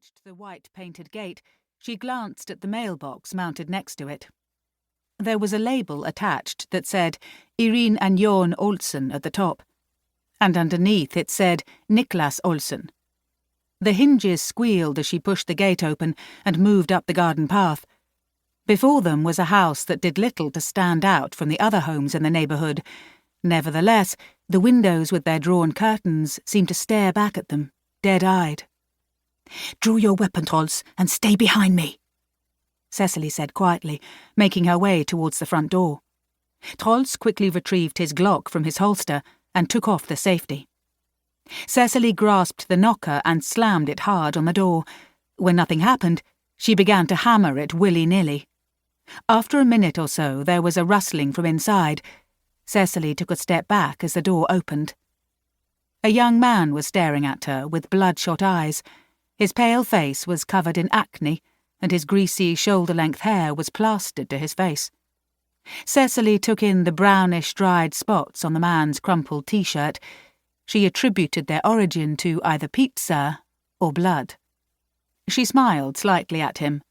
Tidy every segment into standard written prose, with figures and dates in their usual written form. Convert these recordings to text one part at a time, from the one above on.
reached the white-painted gate, she glanced at the mailbox mounted next to it. There was a label attached that said Irene and Jon Olsen at the top, and underneath it said Niklas Olsen. The hinges squealed as she pushed the gate open and moved up the garden path. Before them was a house that did little to stand out from the other homes in the neighbourhood. Nevertheless, the windows with their drawn curtains seemed to stare back at them, dead-eyed. "Draw your weapon, Trolls, and stay behind me," Cecilie said quietly, making her way towards the front door. Trolls quickly retrieved his Glock from his holster and took off the safety. Cecilie grasped the knocker and slammed it hard on the door. When nothing happened, she began to hammer it willy-nilly. After a minute or so, there was a rustling from inside. Cecilie took a step back as the door opened. A young man was staring at her with bloodshot eyes. His pale face was covered in acne, and his greasy shoulder-length hair was plastered to his face. Cecilie took in the brownish dried spots on the man's crumpled T-shirt. She attributed their origin to either pizza or blood. She smiled slightly at him.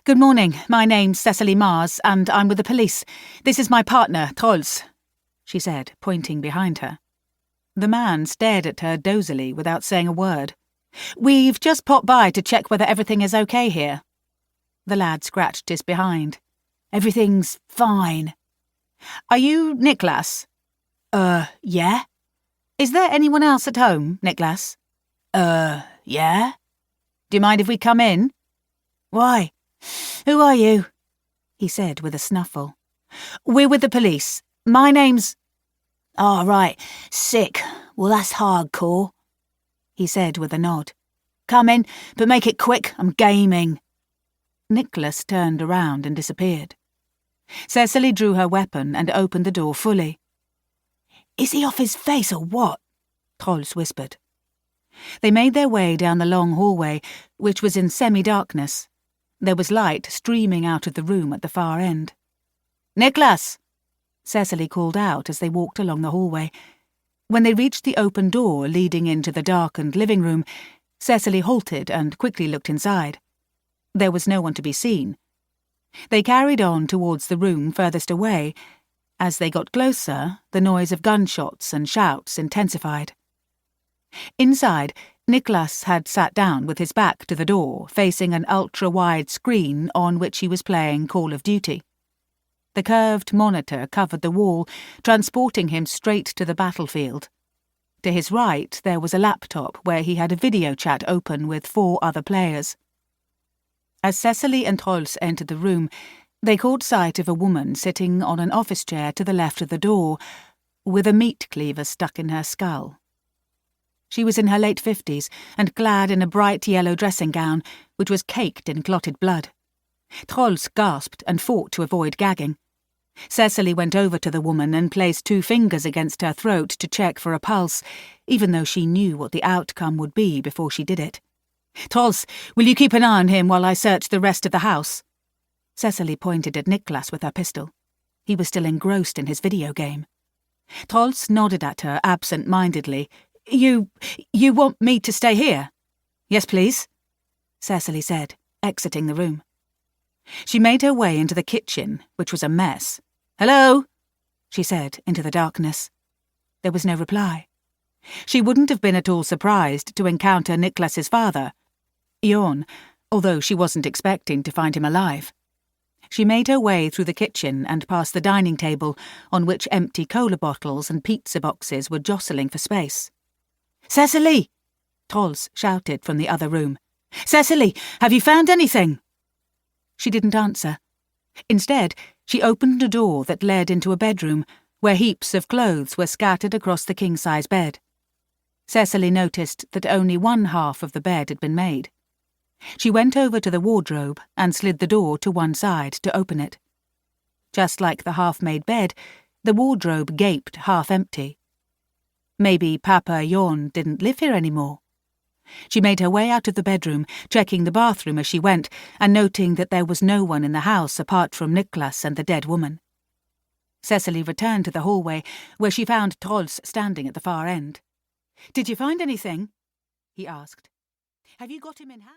"Good morning, my name's Cecilie Mars, and I'm with the police. This is my partner, Trolls," she said, pointing behind her. The man stared at her dozily without saying a word. "We've just popped by to check whether everything is okay here." The lad scratched his behind. "Everything's fine." "Are you Niklas?" Yeah." "Is there anyone else at home, Niklas?" Yeah." "Do you mind if we come in?" "Why? Who are you?" he said with a snuffle. "We're with the police. My name's—" "Oh, right. Sick. Well, that's hardcore," he said with a nod. "Come in, but make it quick. I'm gaming." Niklas turned around and disappeared. Cecilie drew her weapon and opened the door fully. "Is he off his face or what?" Trolls whispered. They made their way down the long hallway, which was in semi-darkness. There was light streaming out of the room at the far end. "Niklas!" Cecilie called out as they walked along the hallway. When they reached the open door leading into the darkened living room, Cecilie halted and quickly looked inside. There was no one to be seen. They carried on towards the room furthest away. As they got closer, the noise of gunshots and shouts intensified. Inside, Niklas had sat down with his back to the door, facing an ultra-wide screen on which he was playing Call of Duty. The curved monitor covered the wall, transporting him straight to the battlefield. To his right, there was a laptop where he had a video chat open with 4 other players. As Cecilie and Trolls entered the room, they caught sight of a woman sitting on an office chair to the left of the door, with a meat cleaver stuck in her skull. She was in her late 50s and clad in a bright yellow dressing gown, which was caked in clotted blood. Trolls gasped and fought to avoid gagging. Cecilie went over to the woman and placed 2 fingers against her throat to check for a pulse, even though she knew what the outcome would be before she did it. "Trolls, will you keep an eye on him while I search the rest of the house?" Cecilie pointed at Niklas with her pistol. He was still engrossed in his video game. Trolls nodded at her absent-mindedly. You want me to stay here?" "Yes, please," Cecilie said, exiting the room. She made her way into the kitchen, which was a mess. "Hello?" she said into the darkness. There was no reply. She wouldn't have been at all surprised to encounter Niklas's father, Jon, although she wasn't expecting to find him alive. She made her way through the kitchen and past the dining table, on which empty cola bottles and pizza boxes were jostling for space. "Cecilie!" Trolls shouted from the other room. "Cecilie, have you found anything?" She didn't answer. Instead, she opened a door that led into a bedroom, where heaps of clothes were scattered across the king-size bed. Cecilie noticed that only one half of the bed had been made. She went over to the wardrobe and slid the door to one side to open it. Just like the half-made bed, the wardrobe gaped half-empty. Maybe Papa Jon didn't live here anymore. She made her way out of the bedroom, checking the bathroom as she went, and noting that there was no one in the house apart from Niklas and the dead woman. Cecilie returned to the hallway, where she found Trolls standing at the far end. "Did you find anything?" he asked. "Have you got him in hand?"